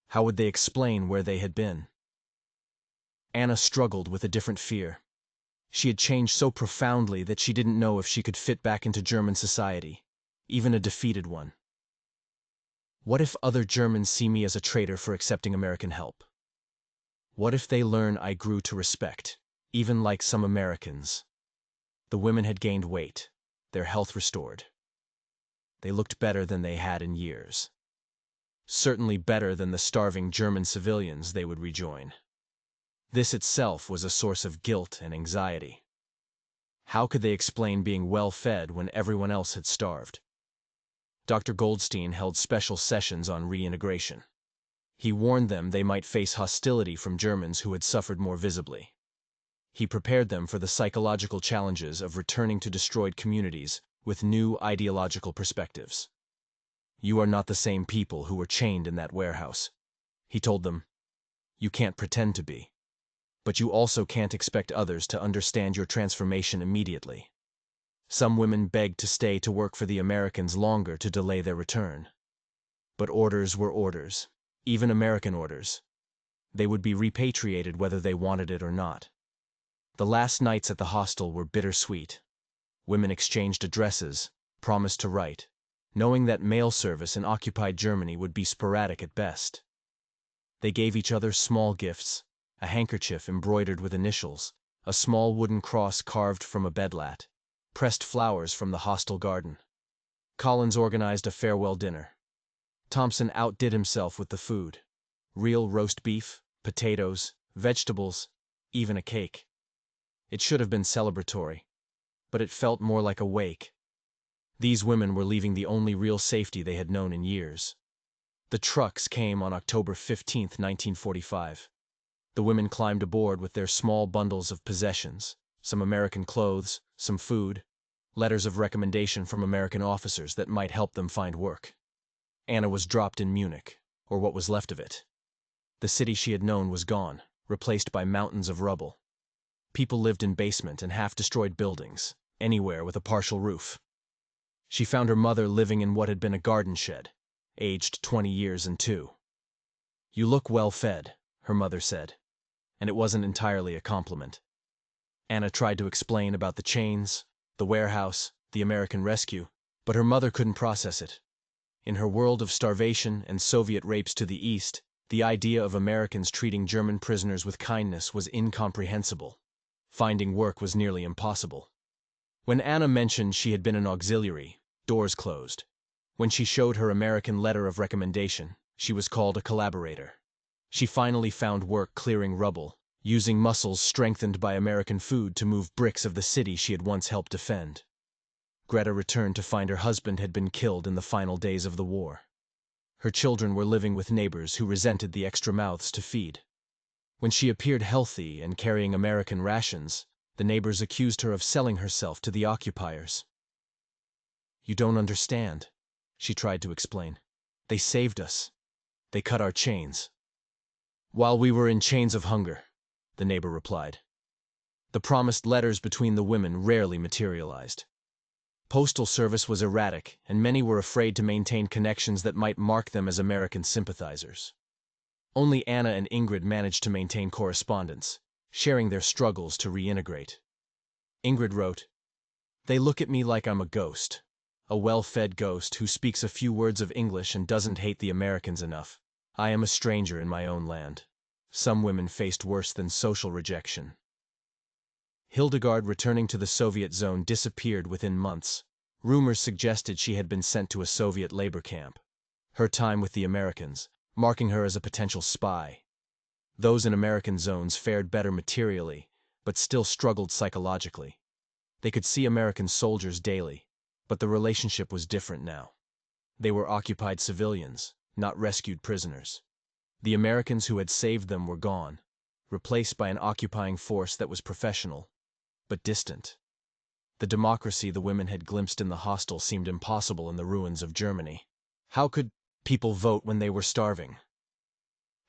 How would they explain where they had been? Anna struggled with a different fear. She had changed so profoundly that she didn't know if she could fit back into German society, even a defeated one. What if other Germans see me as a traitor for accepting American help? What if they learn I grew to respect, even like some Americans? The women had gained weight, their health restored. They looked better than they had in years. Certainly better than the starving German civilians they would rejoin. This itself was a source of guilt and anxiety. How could they explain being well-fed when everyone else had starved? Dr. Goldstein held special sessions on reintegration. He warned them they might face hostility from Germans who had suffered more visibly. He prepared them for the psychological challenges of returning to destroyed communities with new ideological perspectives. You are not the same people who were chained in that warehouse, he told them. You can't pretend to be. But you also can't expect others to understand your transformation immediately. Some women begged to stay to work for the Americans longer to delay their return. But orders were orders, even American orders. They would be repatriated whether they wanted it or not. The last nights at the hostel were bittersweet. Women exchanged addresses, promised to write, knowing that mail service in occupied Germany would be sporadic at best. They gave each other small gifts, a handkerchief embroidered with initials, a small wooden cross carved from a bedlat, pressed flowers from the hostel garden. Collins organized a farewell dinner. Thompson outdid himself with the food. Real roast beef, potatoes, vegetables, even a cake. It should have been celebratory, but it felt more like a wake. These women were leaving the only real safety they had known in years. The trucks came on October 15, 1945. The women climbed aboard with their small bundles of possessions, some American clothes, some food, letters of recommendation from American officers that might help them find work. Anna was dropped in Munich, or what was left of it. The city she had known was gone, replaced by mountains of rubble. People lived in basement and half-destroyed buildings, anywhere with a partial roof. She found her mother living in what had been a garden shed, aged 20 years and 2. You look well-fed, her mother said, and it wasn't entirely a compliment. Anna tried to explain about the chains, the warehouse, the American rescue, but her mother couldn't process it. In her world of starvation and Soviet rapes to the east, the idea of Americans treating German prisoners with kindness was incomprehensible. Finding work was nearly impossible. When Anna mentioned she had been an auxiliary, doors closed. When she showed her American letter of recommendation, she was called a collaborator. She finally found work clearing rubble, using muscles strengthened by American food to move bricks of the city she had once helped defend. Greta returned to find her husband had been killed in the final days of the war. Her children were living with neighbors who resented the extra mouths to feed. When she appeared healthy and carrying American rations, the neighbors accused her of selling herself to the occupiers. You don't understand, she tried to explain. They saved us. They cut our chains. While we were in chains of hunger, the neighbor replied. The promised letters between the women rarely materialized. Postal service was erratic, and many were afraid to maintain connections that might mark them as American sympathizers. Only Anna and Ingrid managed to maintain correspondence, sharing their struggles to reintegrate. Ingrid wrote, "They look at me like I'm a ghost, a well-fed ghost who speaks a few words of English and doesn't hate the Americans enough. I am a stranger in my own land. Some women faced worse than social rejection." Hildegard, returning to the Soviet zone, disappeared within months. Rumors suggested she had been sent to a Soviet labor camp. Her time with the Americans, marking her as a potential spy. Those in American zones fared better materially, but still struggled psychologically. They could see American soldiers daily, but the relationship was different now. They were occupied civilians, not rescued prisoners. The Americans who had saved them were gone, replaced by an occupying force that was professional, but distant. The democracy the women had glimpsed in the hostel seemed impossible in the ruins of Germany. How could people vote when they were starving?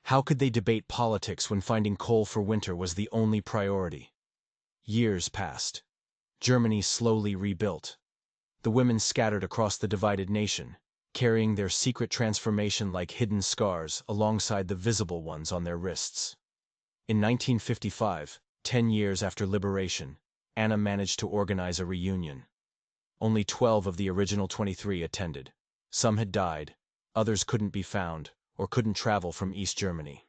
How could they debate politics when finding coal for winter was the only priority? Years passed. Germany slowly rebuilt. The women scattered across the divided nation, carrying their secret transformation like hidden scars alongside the visible ones on their wrists. In 1955, 10 years after liberation, Anna managed to organize a reunion. Only 12 of the original 23 attended. Some had died, others couldn't be found, or couldn't travel from East Germany.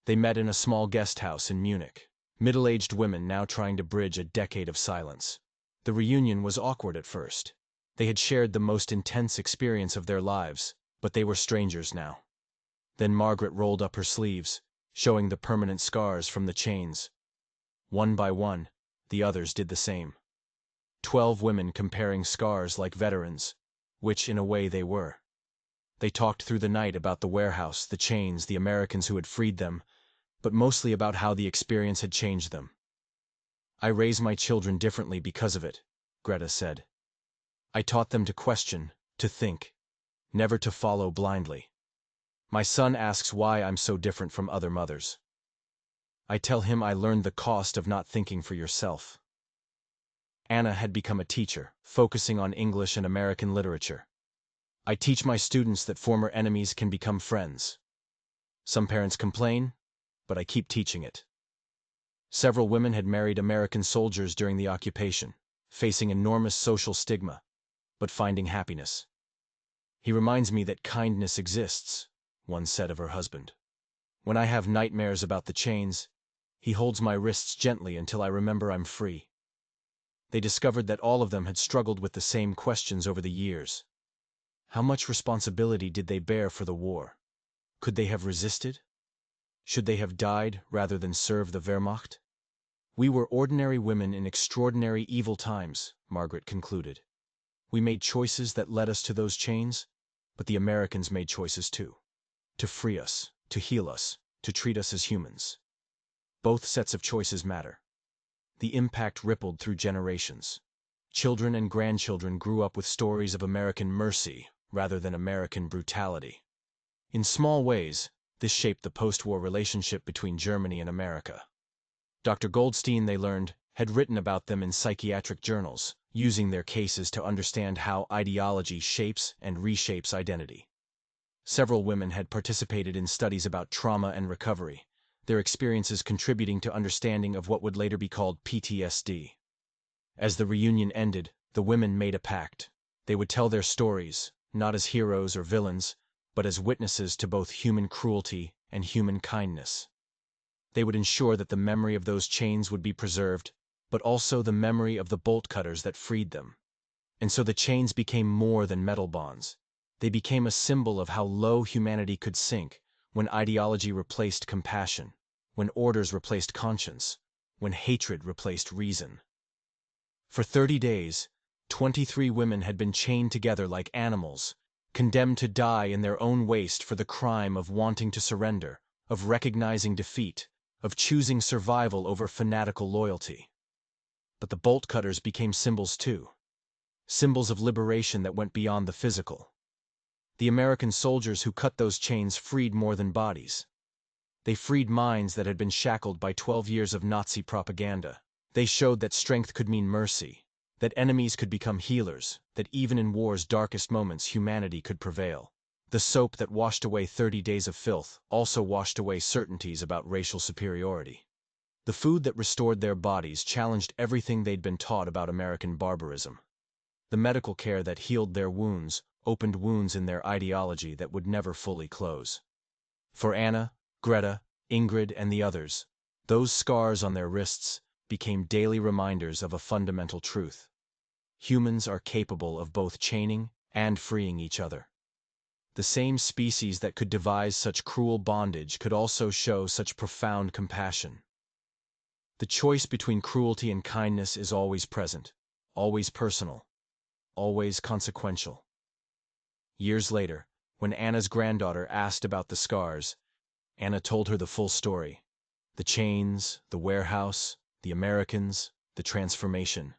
They met in a small guest house in Munich, middle-aged women now trying to bridge a decade of silence. The reunion was awkward at first. They had shared the most intense experience of their lives, but they were strangers now. Then Margaret rolled up her sleeves, showing the permanent scars from the chains. One by one, the others did the same. 12 women comparing scars like veterans, which in a way they were. They talked through the night about the warehouse, the chains, the Americans who had freed them, but mostly about how the experience had changed them. "I raise my children differently because of it," Greta said. "I taught them to question, to think, never to follow blindly. My son asks why I'm so different from other mothers. I tell him I learned the cost of not thinking for yourself." Anna had become a teacher, focusing on English and American literature. "I teach my students that former enemies can become friends. Some parents complain, but I keep teaching it." Several women had married American soldiers during the occupation, facing enormous social stigma, but finding happiness. "He reminds me that kindness exists," one said of her husband. "When I have nightmares about the chains, he holds my wrists gently until I remember I'm free." They discovered that all of them had struggled with the same questions over the years. How much responsibility did they bear for the war? Could they have resisted? Should they have died rather than serve the Wehrmacht? "We were ordinary women in extraordinary evil times," Margaret concluded. "We made choices that led us to those chains, but the Americans made choices too. To free us, to heal us, to treat us as humans. Both sets of choices matter." The impact rippled through generations. Children and grandchildren grew up with stories of American mercy rather than American brutality. In small ways, this shaped the post-war relationship between Germany and America. Dr. Goldstein, they learned, had written about them in psychiatric journals, using their cases to understand how ideology shapes and reshapes identity. Several women had participated in studies about trauma and recovery, their experiences contributing to understanding of what would later be called PTSD. As the reunion ended, the women made a pact. They would tell their stories, not as heroes or villains, but as witnesses to both human cruelty and human kindness. They would ensure that the memory of those chains would be preserved, but also the memory of the bolt cutters that freed them. And so the chains became more than metal bonds. They became a symbol of how low humanity could sink when ideology replaced compassion, when orders replaced conscience, when hatred replaced reason. For 30 days, 23 women had been chained together like animals, condemned to die in their own waste for the crime of wanting to surrender, of recognizing defeat, of choosing survival over fanatical loyalty. But the bolt cutters became symbols too. Symbols of liberation that went beyond the physical. The American soldiers who cut those chains freed more than bodies. They freed minds that had been shackled by 12 years of Nazi propaganda. They showed that strength could mean mercy, that enemies could become healers, that even in war's darkest moments humanity could prevail. The soap that washed away 30 days of filth also washed away certainties about racial superiority. The food that restored their bodies challenged everything they'd been taught about American barbarism. The medical care that healed their wounds opened wounds in their ideology that would never fully close. For Anna, Greta, Ingrid, and the others, those scars on their wrists became daily reminders of a fundamental truth. Humans are capable of both chaining and freeing each other. The same species that could devise such cruel bondage could also show such profound compassion. The choice between cruelty and kindness is always present, always personal, always consequential. Years later, when Anna's granddaughter asked about the scars, Anna told her the full story. The chains, the warehouse, the Americans, the transformation.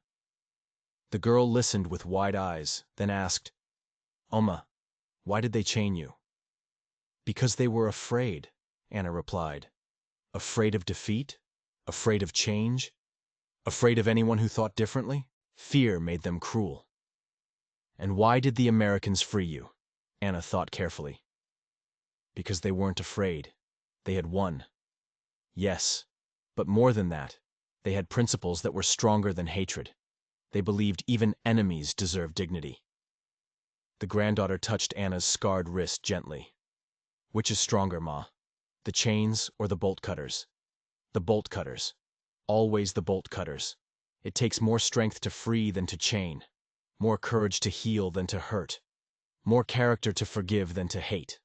The girl listened with wide eyes, then asked, "Oma, why did they chain you?" "Because they were afraid," Anna replied. "Afraid of defeat? Afraid of change? Afraid of anyone who thought differently? Fear made them cruel." "And why did the Americans free you?" Anna thought carefully. "Because they weren't afraid. They had won." Yes, but more than that, they had principles that were stronger than hatred. They believed even enemies deserve dignity. The granddaughter touched Anna's scarred wrist gently. "Which is stronger, Ma? The chains or the bolt cutters?" "The bolt cutters. Always the bolt cutters. It takes more strength to free than to chain, more courage to heal than to hurt, more character to forgive than to hate."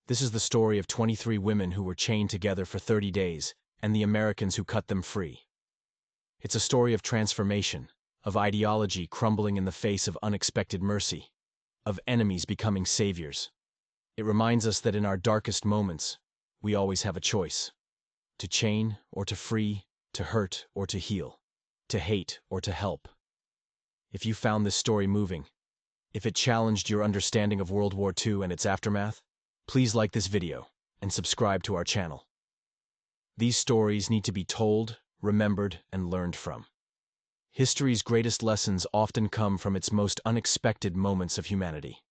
This is the story of 23 women who were chained together for 30 days, and the Americans who cut them free. It's a story of transformation, of ideology crumbling in the face of unexpected mercy, of enemies becoming saviors. It reminds us that in our darkest moments, we always have a choice: to chain or to free, to hurt or to heal, to hate or to help. If you found this story moving, if it challenged your understanding of World War II and its aftermath, please like this video and subscribe to our channel. These stories need to be told, remembered, and learned from. History's greatest lessons often come from its most unexpected moments of humanity.